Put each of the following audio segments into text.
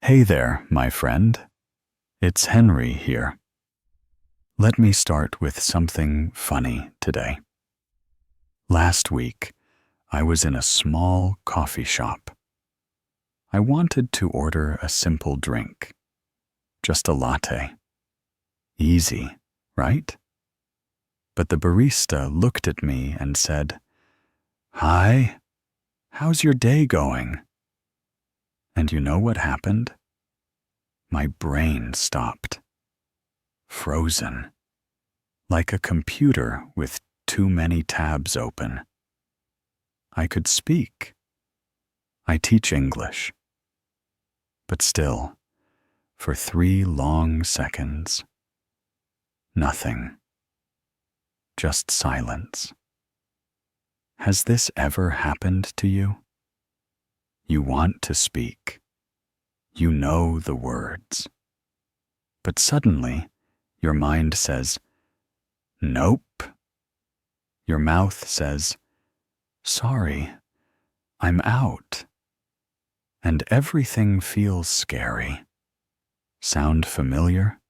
Hey there, my friend. It's Henry here. Let me start with something funny today. Last week, I was in a small coffee shop. I wanted to order a simple drink, just a latte. Easy, right? But the barista looked at me and said, "Hi, how's your day going?" And you know what happened? My brain stopped. Frozen. Like a computer with too many tabs open. I could speak. I teach English. But still, for 3 long seconds, nothing. Just silence. Has this ever happened to you? You want to speak. You know the words. But suddenly, your mind says, "Nope." Your mouth says, "Sorry, I'm out." And everything feels scary. Sound familiar?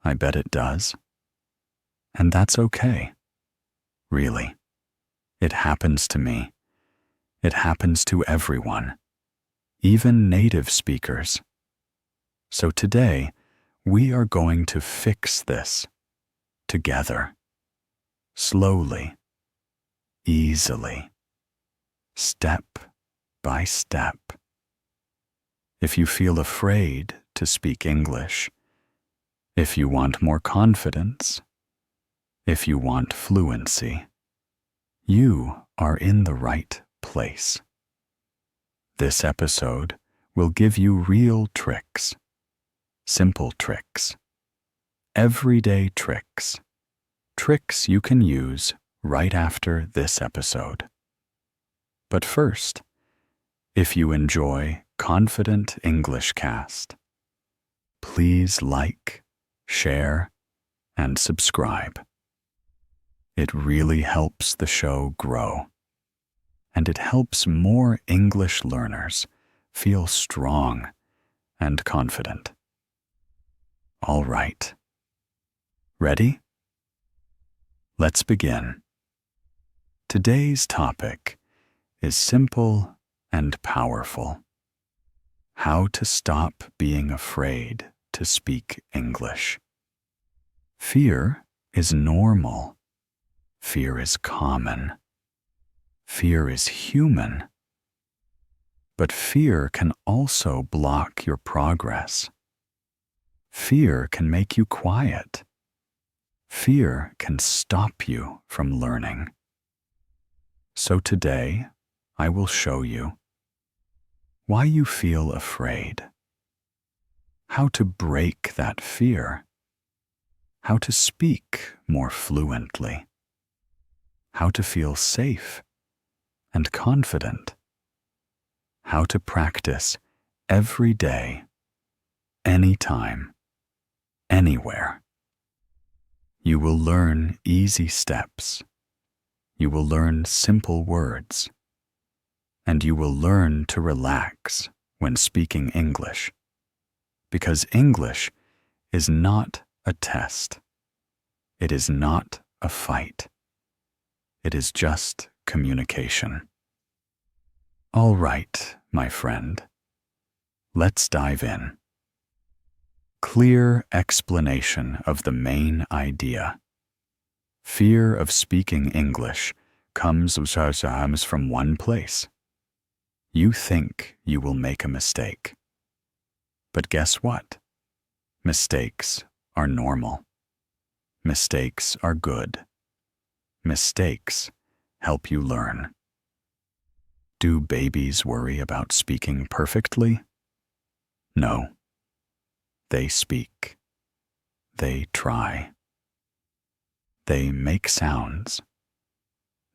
I bet it does. And that's okay. Really. It happens to me. It happens to everyone, even native speakers. So today, we are going to fix this together. Slowly, easily, step by step. If you feel afraid to speak English, if you want more confidence, if you want fluency, you are in the right place. This episode will give you real tricks, simple tricks, everyday tricks, tricks you can use right after this episode. But first, if you enjoy Confident English Cast, please like, share, and subscribe. It really helps the show grow, and it helps more English learners feel strong and confident. All right. Ready? Let's begin. Today's topic is simple and powerful. How to stop being afraid to speak English. Fear is normal. Fear is common. Fear is human. But fear can also block your progress. Fear can make you quiet. Fear can stop you from learning. So today, I will show you why you feel afraid, how to break that fear, how to speak more fluently, how to feel safe and confident, how to practice every day, anytime, anywhere. You will learn easy steps. You will learn simple words. And you will learn to relax when speaking English. Because English is not a test. It is not a fight. It is just communication. All right, my friend. Let's dive in. Clear explanation of the main idea. Fear of speaking English comes from one place. You think you will make a mistake. But guess what? Mistakes are normal. Mistakes are good. Mistakes help you learn. Do babies worry about speaking perfectly? No. They speak. They try. They make sounds.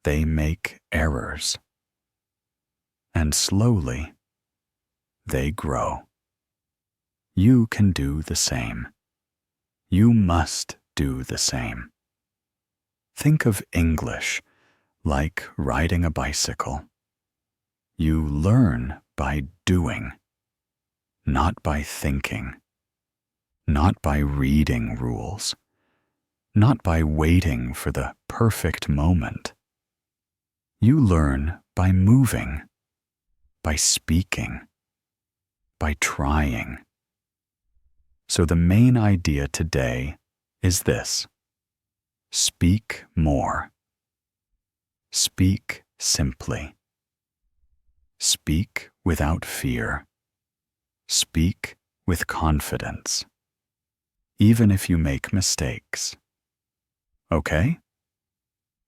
They make errors. And slowly, they grow. You can do the same. You must do the same. Think of English like riding a bicycle. You learn by doing. not by thinking, not by reading rules, not by waiting for the perfect moment. You learn by moving, by speaking, by trying. So the main idea today is this: speak more. Speak simply. Speak without fear. Speak with confidence, even if you make mistakes. Okay?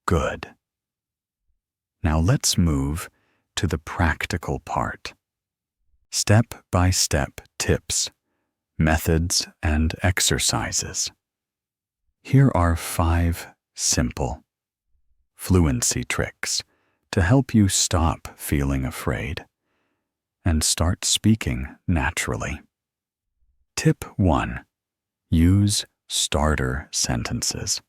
Good. Now let's move to the practical part. Step-by-step tips, methods, and exercises. Here are 5 simple fluency tricks to help you stop feeling afraid and start speaking naturally. Tip 1. Use starter sentences.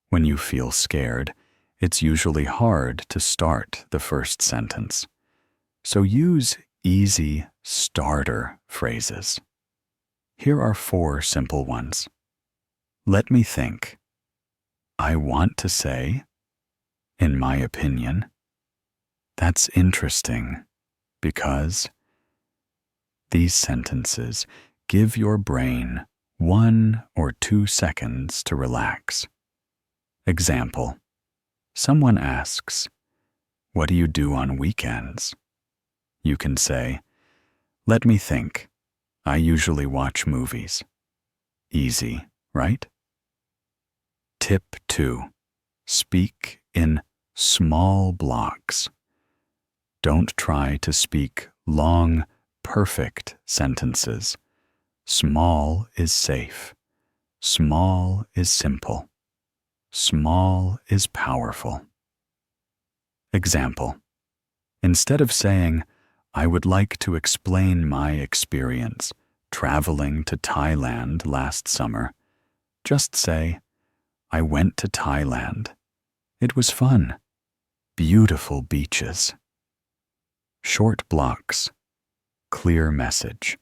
When you feel scared, it's usually hard to start the first sentence. So use easy starter phrases. Here are 4 simple ones. Let me think. I want to say, in my opinion. That's interesting because these sentences give your brain 1 or 2 seconds to relax. Example: someone asks, "What do you do on weekends?" You can say, "Let me think. I usually watch movies." Easy, right? Tip 2. Speak in small blocks. Don't try to speak long, perfect sentences. Small is safe. Small is simple. Small is powerful. Example: instead of saying, "I would like to explain my experience traveling to Thailand last summer," just say, "I went to Thailand. It was fun. Beautiful beaches." Short blocks. Clear message.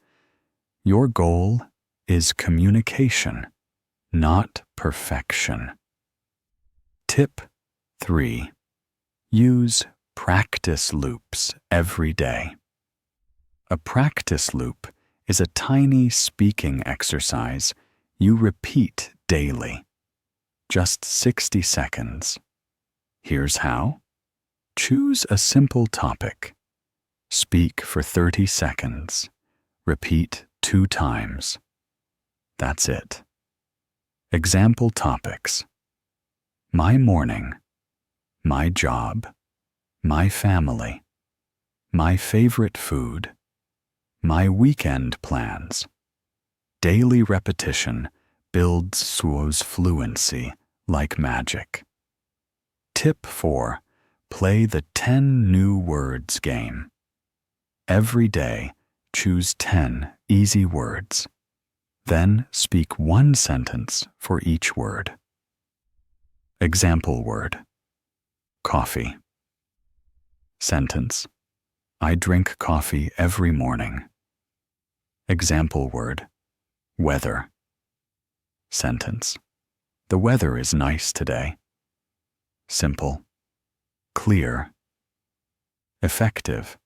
Your goal is communication, not perfection. Tip 3. Use practice loops every day. A practice loop is a tiny speaking exercise you repeat daily. Just 60 seconds. Here's how. Choose a simple topic. Speak for 30 seconds. Repeat 2 times. That's it. Example topics: my morning, my job, my family, my favorite food, my weekend plans. Daily repetition builds Suo's fluency like magic. Tip 4. Play the 10 new words game. Every day, choose 10 easy words. Then speak 1 sentence for each word. Example word: coffee. Sentence: I drink coffee every morning. Example word: weather. Sentence: the weather is nice today. Simple, clear, effective.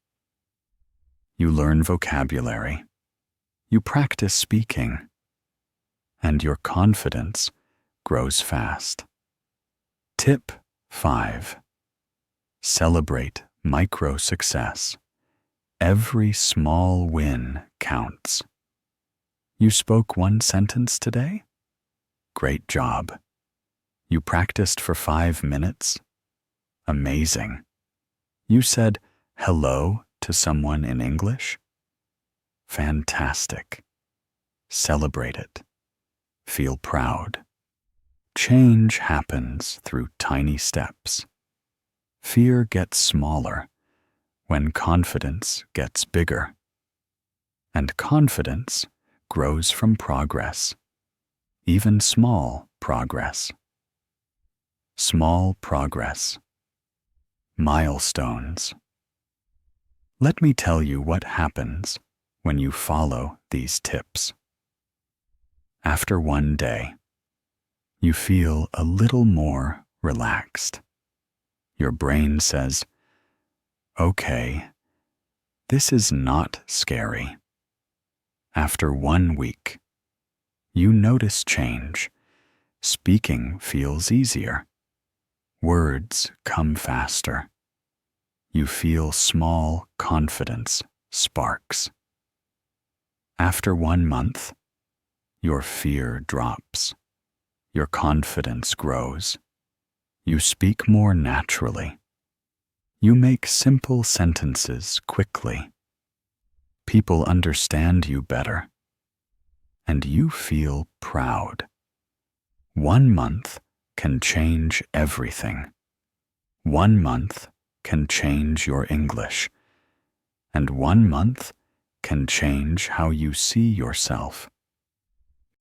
You learn vocabulary. You practice speaking. And your confidence grows fast. Tip 5. Celebrate micro success. Every small win counts. You spoke 1 sentence today? Great job. You practiced for 5 minutes? Amazing. You said hello to someone in English? Fantastic. Celebrate it. Feel proud. Change happens through tiny steps. Fear gets smaller when confidence gets bigger. And confidence grows from progress, even small progress. Small progress. Milestones. Let me tell you what happens when you follow these tips. After one day, you feel a little more relaxed. Your brain says, "Okay, this is not scary." After 1 week, you notice change. Speaking feels easier. Words come faster. You feel small confidence sparks. After 1 month, your fear drops. Your confidence grows. You speak more naturally. You make simple sentences quickly. People understand you better. And you feel proud. 1 month can change everything. 1 month can change your English. And 1 month can change how you see yourself.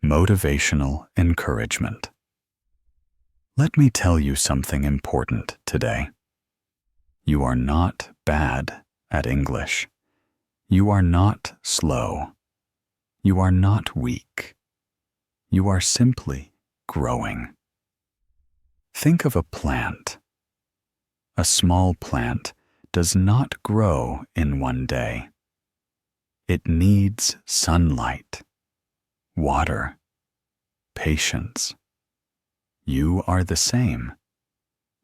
Motivational encouragement. Let me tell you something important today. You are not bad at English. You are not slow. You are not weak. You are simply growing. Think of a plant. A small plant does not grow in one day. It needs sunlight, water, patience. You are the same.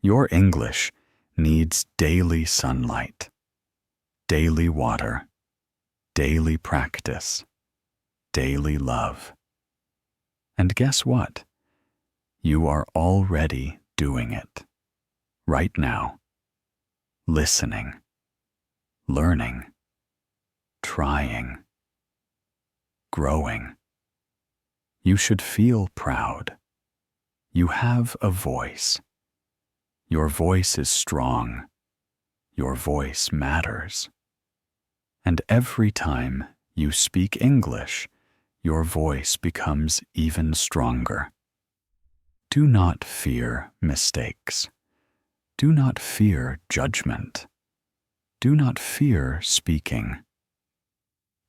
Your English needs daily sunlight, daily water, daily practice, daily love. And guess what? You are already doing it. Right now. Listening, learning, trying, growing. You should feel proud. You have a voice. Your voice is strong. Your voice matters. And every time you speak English, your voice becomes even stronger. Do not fear mistakes. Do not fear judgment. Do not fear speaking.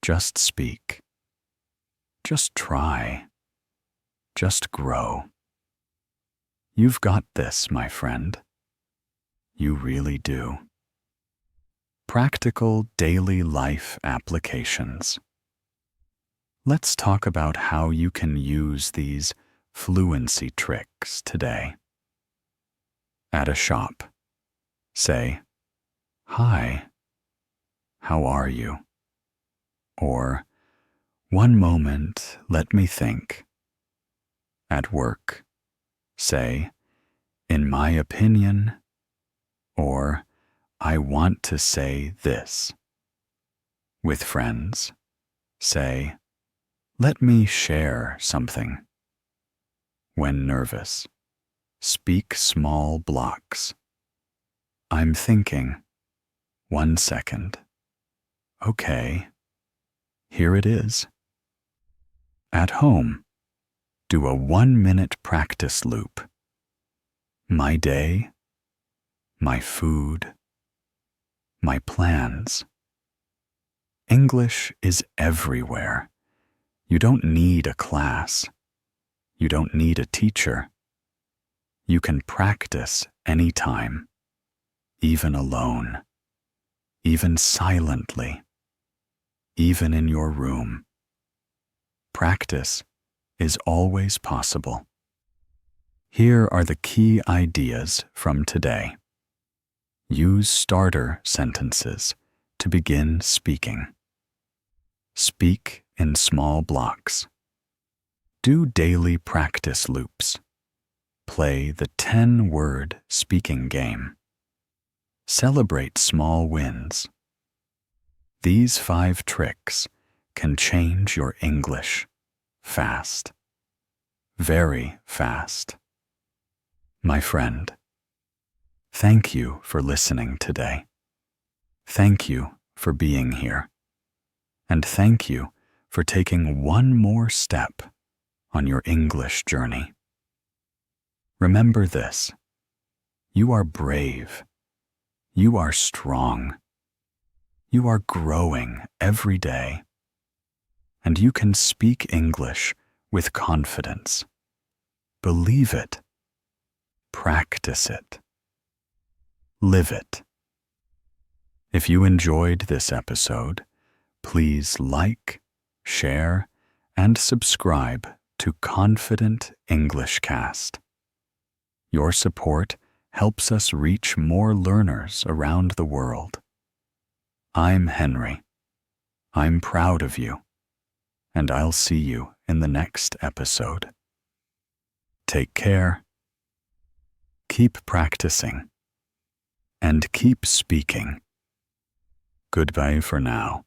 Just speak. Just try. Just grow. You've got this, my friend. You really do. Practical daily life applications. Let's talk about how you can use these fluency tricks today. At a shop, say, "Hi, how are you?" Or, "One moment, let me think." At work, say, "In my opinion," or, "I want to say this." With friends, say, "Let me share something." When nervous, speak small blocks. "I'm thinking. 1 second. Okay. Here it is." At home, do a 1-minute practice loop. My day, my food, my plans. English is everywhere. You don't need a class. You don't need a teacher. You can practice anytime, even alone, even silently, even in your room. Practice is always possible. Here are the key ideas from today. Use starter sentences to begin speaking. Speak in small blocks. Do daily practice loops. Play the 10-word speaking game. Celebrate small wins. These 5 tricks can change your English fast. Very fast. My friend, thank you for listening today. Thank you for being here. And thank you for taking one more step on your English journey. Remember this: you are brave. You are strong. You are growing every day. and you can speak English with confidence. Believe it. Practice it. Live it. If you enjoyed this episode, please like, share, and subscribe to Confident English Cast. Your support helps us reach more learners around the world. I'm Henry. I'm proud of you, and I'll see you in the next episode. Take care. Keep practicing. And keep speaking. Goodbye for now.